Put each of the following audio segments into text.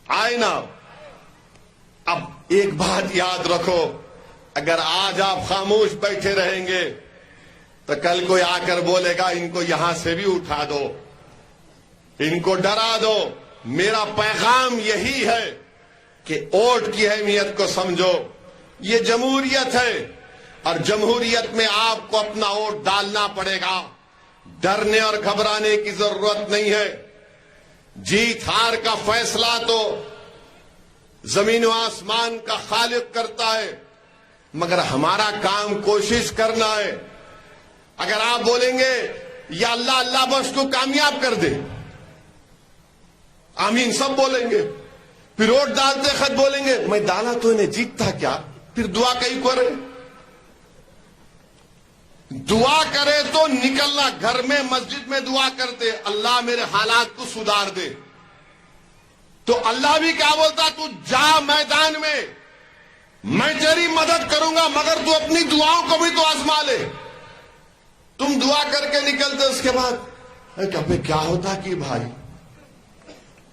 आए ना। अब एक बात याद रखो, अगर आज आप खामोश बैठे रहेंगे तो कल कोई आकर बोलेगा इनको यहां से भी उठा दो, इनको डरा दो। मेरा पैगाम यही है कि वोट की अहमियत को समझो। ये जमहूरियत है और जमहूरियत में आपको अपना वोट डालना पड़ेगा। डरने और घबराने की जरूरत नहीं है। जीत हार का फैसला तो जमीन व आसमान का खालिक करता है, मगर हमारा काम कोशिश करना है। अगर आप बोलेंगे या अल्लाह अल्लाह बस को कामयाब कर दे, आमीन सब बोलेंगे, फिर वोट डालते खत बोलेंगे मैं डाला तो इन्हें जीतता क्या, फिर दुआ कहीं करे। दुआ करे तो निकलना, घर में मस्जिद में दुआ करते अल्लाह मेरे हालात को सुधार दे, तो अल्लाह भी क्या बोलता, तू जा मैदान में, मैं तेरी मदद करूंगा, मगर तू अपनी दुआओं को भी तो आजमा ले। तुम दुआ करके निकलते, उसके बाद अबे क्या होता कि भाई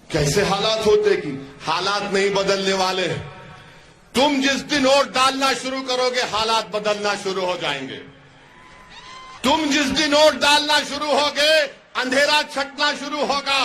कैसे हालात होते कि हालात नहीं बदलने वाले। तुम जिस दिन वोट डालना शुरू करोगे हालात बदलना शुरू हो जाएंगे। तुम जिस दिन वोट डालना शुरू होगे अंधेरा छटना शुरू होगा।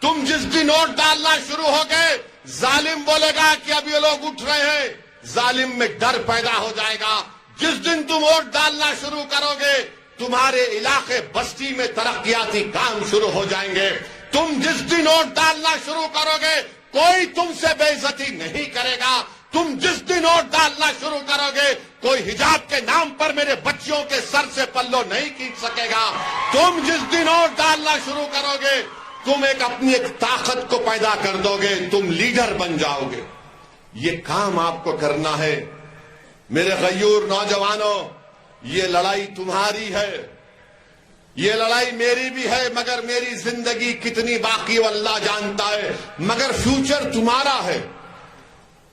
तुम जिस दिन वोट डालना शुरू होगे जालिम बोलेगा कि अब ये लोग उठ रहे हैं, जालिम में डर पैदा हो जाएगा। जिस दिन तुम वोट डालना शुरू करोगे तुम्हारे इलाके बस्ती में तरक्याती काम शुरू हो जाएंगे। तुम जिस दिन वोट डालना शुरू करोगे कोई तुमसे बेइज्जती नहीं करेगा। तुम जिस दिन वोट डालना शुरू करोगे कोई हिजाब के नाम पर मेरे बच्चियों के सर से पल्लो नहीं खींच सकेगा। तुम जिस दिन वोट डालना शुरू करोगे तुम अपनी एक ताकत को पैदा कर दोगे, तुम लीडर बन जाओगे। ये काम आपको करना है मेरे गयूर नौजवानों। ये लड़ाई तुम्हारी है, ये लड़ाई मेरी भी है, मगर मेरी जिंदगी कितनी बाकी अल्लाह जानता है। मगर फ्यूचर तुम्हारा है,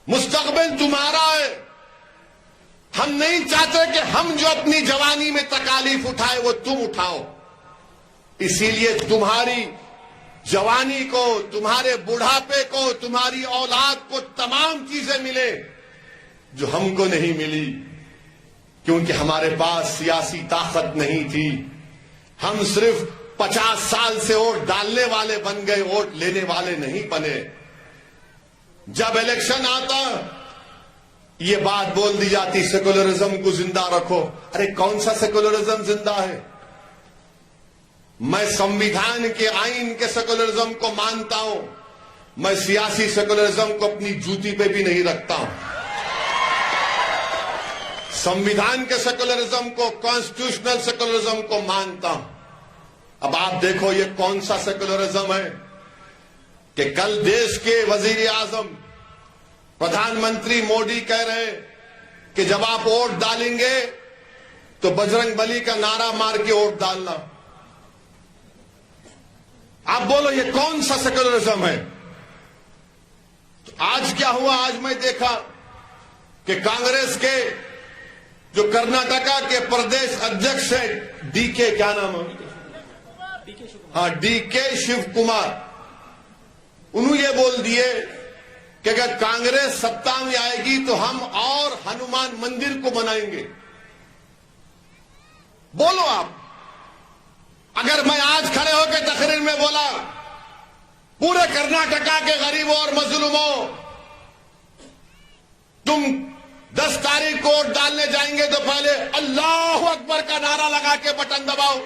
मुस्तकबिल तुम्हारा है। हम नहीं चाहते कि हम जो अपनी जवानी में तकालीफ उठाए वो तुम उठाओ। इसीलिए तुम्हारी जवानी को, तुम्हारे बुढ़ापे को, तुम्हारी औलाद को तमाम चीजें मिले जो हमको नहीं मिली, क्योंकि हमारे पास सियासी ताकत नहीं थी। हम सिर्फ 50 साल से वोट डालने वाले बन गए, वोट लेने वाले नहीं बने। जब इलेक्शन आता ये बात बोल दी जाती सेकुलरिज्म को जिंदा रखो। अरे कौन सा सेकुलरिज्म जिंदा है? मैं संविधान के आईन के सेकुलरिज्म को मानता हूं, मैं सियासी सेकुलरिज्म को अपनी जूती पे भी नहीं रखता हूं। संविधान के सेकुलरिज्म को, कॉन्स्टिट्यूशनल सेकुलरिज्म को मानता हूं। अब आप देखो ये कौन सा सेकुलरिज्म है कि कल देश के वजीर आजम प्रधानमंत्री मोदी कह रहे कि जब आप वोट डालेंगे तो बजरंग बली का नारा मार के वोट डालना। आप बोलो ये कौन सा सेकुलरिज्म है? तो आज क्या हुआ? आज मैं देखा कि कांग्रेस के जो कर्नाटका के प्रदेश अध्यक्ष है डीके, क्या नाम है? हाँ, डीके शिव कुमार, उन्होंने ये बोल दिए कि अगर कांग्रेस सत्ता में आएगी तो हम और हनुमान मंदिर को बनाएंगे। बोलो आप, अगर मैं आज खड़े होकर तकरीर में बोला पूरे कर्नाटका के गरीबों और मजलूमों तुम 10 तारीख को वोट डालने जाएंगे तो पहले अल्लाह अकबर का नारा लगा के बटन दबाओ,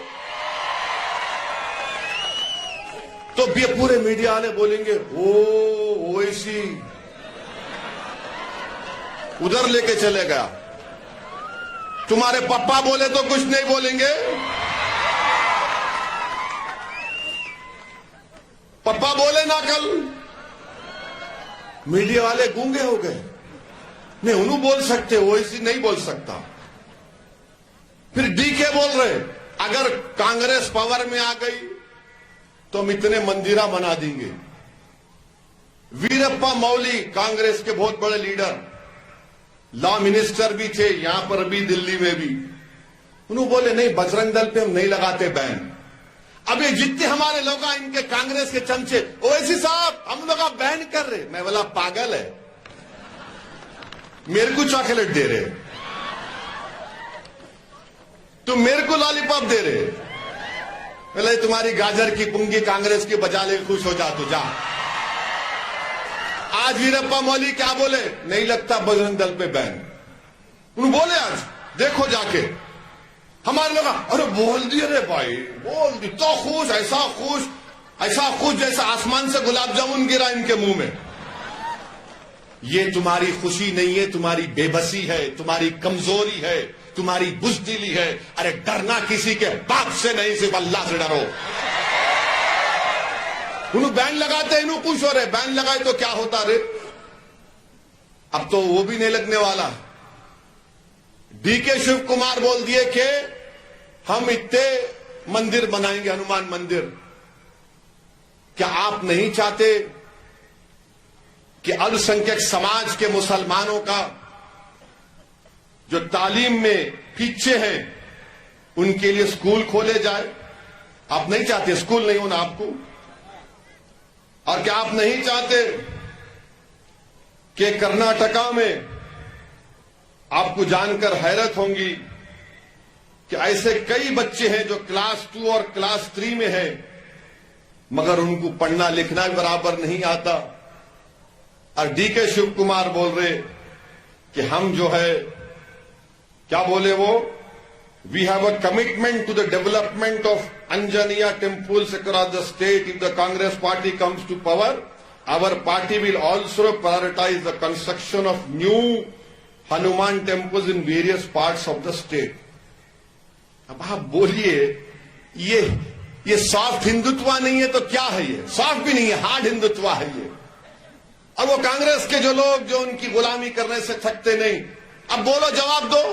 तो ये पूरे मीडिया वाले बोलेंगे ओ ओवैसी उधर लेके चले गया। तुम्हारे पापा बोले तो कुछ नहीं बोलेंगे, पापा बोले ना कल, मीडिया वाले गूंगे हो गए। नहीं उन्होंने बोल सकते, ओवैसी नहीं बोल सकता। फिर डीके बोल रहे अगर कांग्रेस पावर में आ गई तो हम इतने मंदिरा बना देंगे। वीरप्पा मौली कांग्रेस के बहुत बड़े लीडर, लॉ मिनिस्टर भी थे यहां पर भी, दिल्ली में भी, उन्होंने बोले नहीं बजरंग दल पे हम नहीं लगाते बैन। अब ये जितने हमारे लोग हैं, इनके कांग्रेस के चमचे, ओवैसी साहब हम लोग आप बैन कर रहे। मैं बोला पागल है, मेरे को चॉकलेट दे रहे, तुम मेरे को लॉलीपॉप दे रहे। बोले तुम्हारी गाजर की पुंगी कांग्रेस की बजा ले, खुश हो जा तो जा। आज वीरप्पा मोइली क्या बोले, नहीं लगता बजरंग दल पे बैन। उन्होंने बोले आज देखो जाके, हमारे लोग अरे बोल दिए रे भाई, बोल दी तो खुश, ऐसा खुश जैसा आसमान से गुलाब जामुन गिरा इनके मुंह में। ये तुम्हारी खुशी नहीं है, तुम्हारी बेबसी है, तुम्हारी कमजोरी है, तुम्हारी बुज़दिली है। अरे डरना किसी के बाप से नहीं, सिर्फ अल्लाह से डरो। उन्होंने बैन लगाते हैं, इन्हों खुश हो रहे, बैन लगाए तो क्या होता रे। अब तो वो भी नहीं लगने वाला। डीके शिव कुमार बोल दिए कि हम इतने मंदिर बनाएंगे, हनुमान मंदिर। क्या आप नहीं चाहते कि अल्पसंख्यक समाज के मुसलमानों का जो तालीम में पीछे हैं, उनके लिए स्कूल खोले जाए? आप नहीं चाहते स्कूल नहीं होना आपको? और क्या आप नहीं चाहते कि कर्नाटका में, आपको जानकर हैरत होंगी कि ऐसे कई बच्चे हैं जो क्लास 2 और क्लास 3 में हैं, मगर उनको पढ़ना लिखना भी बराबर नहीं आता। और डीके शिव कुमार बोल रहे कि हम जो है, क्या बोले वो, we have a commitment to the development of Anjaneya temples across the state. If the Congress party comes to power, our party will also prioritise the construction of new Hanuman temples in various parts of the state. अब आप बोलिए, ये soft Hindutva नहीं है तो क्या है? ये सॉफ्ट भी नहीं है, हार्ड हिंदुत्व है ये। और वो कांग्रेस के जो लोग जो उनकी गुलामी करने से थकते नहीं, अब बोलो जवाब दो,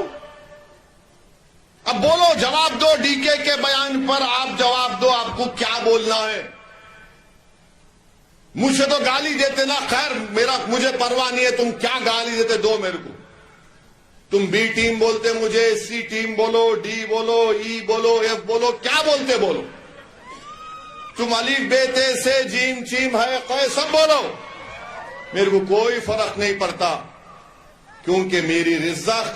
अब बोलो जवाब दो। डीके के बयान पर आप जवाब दो, आपको क्या बोलना है? मुझे तो गाली देते ना, खैर मुझे परवाह नहीं है, तुम क्या गाली देते दो मेरे को। तुम बी टीम बोलते मुझे, सी टीम बोलो, डी बोलो, ई बोलो, एफ बोलो, क्या बोलते बोलो। तुम अलीफ बेते से जीम चीम है कै सब बोलो, मेरे को कोई फर्क नहीं पड़ता, क्योंकि मेरी रिज़्क़,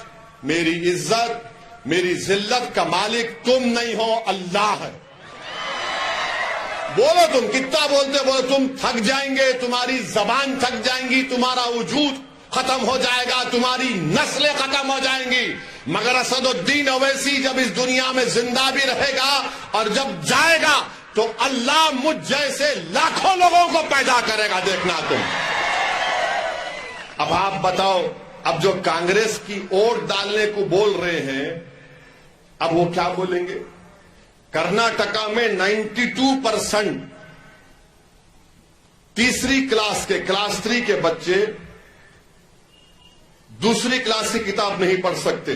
मेरी इज्जत, मेरी जिल्लत का मालिक तुम नहीं हो, अल्लाह है। बोलो तुम कितना बोलते बोलो, तुम थक जाएंगे, तुम्हारी जबान थक जाएंगी, तुम्हारा वजूद खत्म हो जाएगा, तुम्हारी नस्लें खत्म हो जाएंगी, मगर असदुद्दीन ओवैसी जब इस दुनिया में जिंदा भी रहेगा और जब जाएगा तो अल्लाह मुझ जैसे लाखों लोगों को पैदा करेगा, देखना तुम। अब आप बताओ, अब जो कांग्रेस की वोट डालने को बोल रहे हैं, अब वो क्या बोलेंगे? कर्नाटका में 92% तीसरी क्लास के, क्लास 3 के बच्चे दूसरी क्लास की किताब नहीं पढ़ सकते,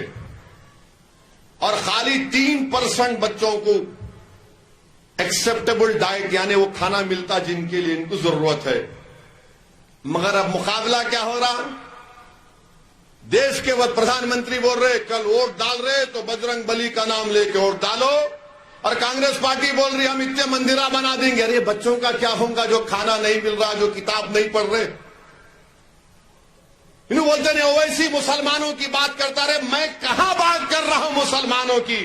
और खाली 3% बच्चों को एक्सेप्टेबल डाइट यानी वो खाना मिलता जिनके लिए इनको जरूरत है। मगर अब मुकाबला क्या हो रहा? देश के वह प्रधानमंत्री बोल रहे कल वोट डाल रहे तो बजरंग बली का नाम लेके वोट डालो, और कांग्रेस पार्टी बोल रही हम इतने मंदिरा बना देंगे। अरे बच्चों का क्या होगा जो खाना नहीं मिल रहा, जो किताब नहीं पढ़ रहे? इन्हों बोलते नहीं ओवैसी मुसलमानों की बात करता रहे। मैं कहां बात कर रहा हूं मुसलमानों की?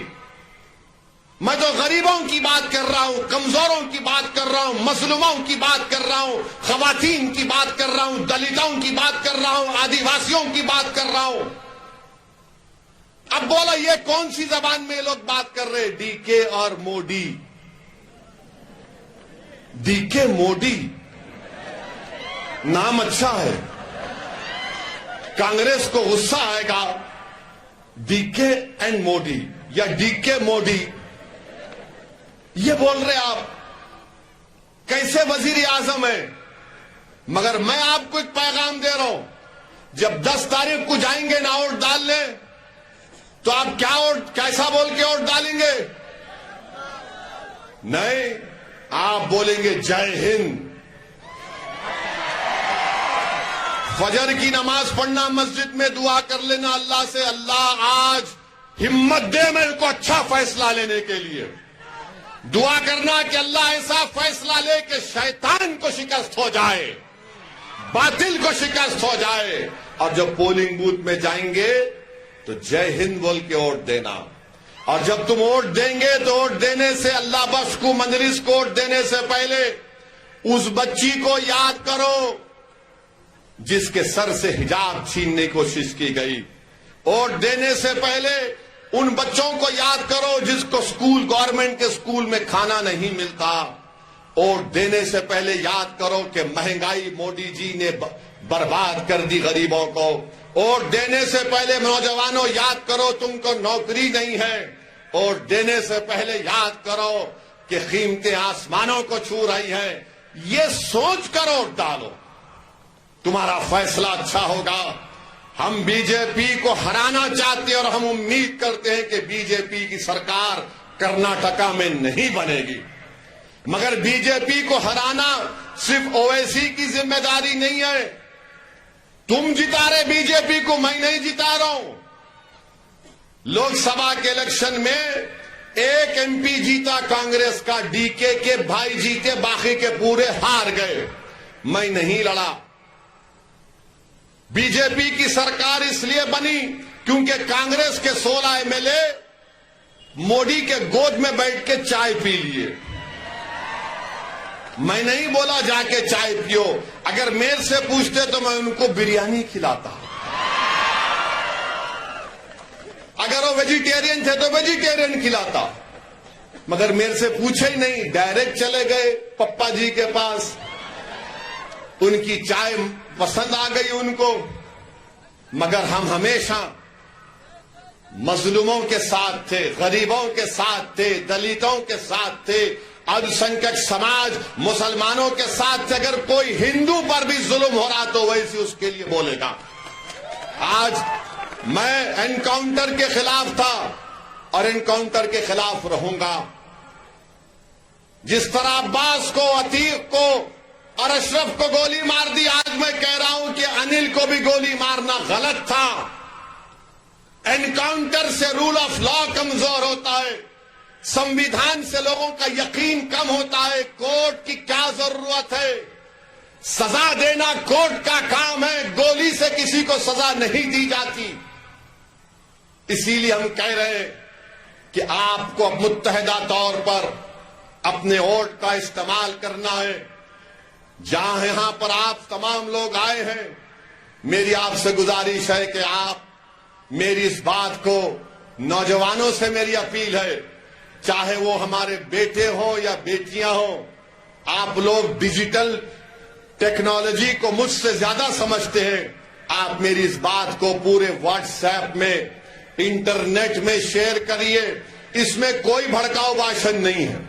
मैं तो गरीबों की बात कर रहा हूं, कमजोरों की बात कर रहा हूं, मजलूमों की बात कर रहा हूं, खवातीन की बात कर रहा हूं, दलितों की बात कर रहा हूं, आदिवासियों की बात कर रहा हूं। अब बोलो ये कौन सी जबान में ये लोग बात कर रहे? डीके और मोदी। डीके मोदी नाम अच्छा है, कांग्रेस को गुस्सा आएगा। डीके एंड मोदी या डीके मोदी ये बोल रहे आप, कैसे वजीर आजम है? मगर मैं आपको एक पैगाम दे रहा हूं, जब 10 तारीख को जाएंगे ना वोट डालने, तो आप क्या वोट, कैसा बोल के वोट डालेंगे? नहीं, आप बोलेंगे जय हिंद। फजर की नमाज पढ़ना, मस्जिद में दुआ कर लेना अल्लाह से, अल्लाह आज हिम्मत दे मेरे को अच्छा फैसला लेने के लिए। दुआ करना कि अल्लाह ऐसा फैसला ले कि शैतान को शिकस्त हो जाए, बातिल को शिकस्त हो जाए। और जब पोलिंग बूथ में जाएंगे तो जय हिंद बोल के वोट देना। और जब तुम वोट देंगे तो वोट देने से, अल्लाह बख्श को मंदरिस को वोट देने से पहले उस बच्ची को याद करो जिसके सर से हिजाब छीनने की कोशिश की गई। वोट देने से पहले उन बच्चों को याद करो जिसको स्कूल, गवर्नमेंट के स्कूल में खाना नहीं मिलता। वोट देने से पहले याद करो कि महंगाई मोदी जी ने बर्बाद कर दी गरीबों को। वोट देने से पहले नौजवानों याद करो तुमको नौकरी नहीं है। वोट देने से पहले याद करो कि कीमतें आसमानों को छू रही हैं। ये सोच कर वोट डालो, तुम्हारा फैसला अच्छा होगा। हम बीजेपी को हराना चाहते हैं और हम उम्मीद करते हैं कि बीजेपी की सरकार कर्नाटका में नहीं बनेगी। मगर बीजेपी को हराना सिर्फ ओवैसी की जिम्मेदारी नहीं है। तुम जिता रहे बीजेपी को, मैं नहीं जिता रहा हूं। लोकसभा के इलेक्शन में एक एमपी जीता कांग्रेस का, डीके के भाई जीते, बाकी के पूरे हार गए। मैं नहीं लड़ा। बीजेपी की सरकार इसलिए बनी क्योंकि कांग्रेस के 16 एमएलए मोदी के गोद में बैठ के चाय पी लिए। मैं नहीं बोला जाके चाय पियो। अगर मेरे से पूछते तो मैं उनको बिरयानी खिलाता। अगर वो वेजिटेरियन थे तो वेजिटेरियन खिलाता। मगर मेरे से पूछे ही नहीं, डायरेक्ट चले गए पप्पा जी के पास। उनकी चाय पसंद आ गई उनको। मगर हम हमेशा मजलूमों के साथ थे, गरीबों के साथ थे, दलितों के साथ थे, अल्पसंख्यक समाज मुसलमानों के साथ थे। अगर कोई हिंदू पर भी जुल्म हो रहा तो वैसे उसके लिए बोलेगा। आज मैं एनकाउंटर के खिलाफ था और एनकाउंटर के खिलाफ रहूंगा। जिस तरह अब्बास को, अतीक को और अशरफ को गोली मार दी, आज मैं कह रहा हूं कि अनिल को भी गोली मारना गलत था। एनकाउंटर से रूल ऑफ लॉ कमजोर होता है, संविधान से लोगों का यकीन कम होता है। कोर्ट की क्या जरूरत है? सजा देना कोर्ट का काम है, गोली से किसी को सजा नहीं दी जाती। इसीलिए हम कह रहे हैं कि आपको मुत्तहिदा तौर पर अपने वोट का इस्तेमाल करना है। जहां पर आप तमाम लोग आए हैं, मेरी आपसे गुजारिश है कि आप मेरी इस बात को, नौजवानों से मेरी अपील है, चाहे वो हमारे बेटे हो या बेटियां हो, आप लोग डिजिटल टेक्नोलॉजी को मुझसे ज्यादा समझते हैं। आप मेरी इस बात को पूरे व्हाट्सएप में, इंटरनेट में शेयर करिए। इसमें कोई भड़काऊ भाषण नहीं है।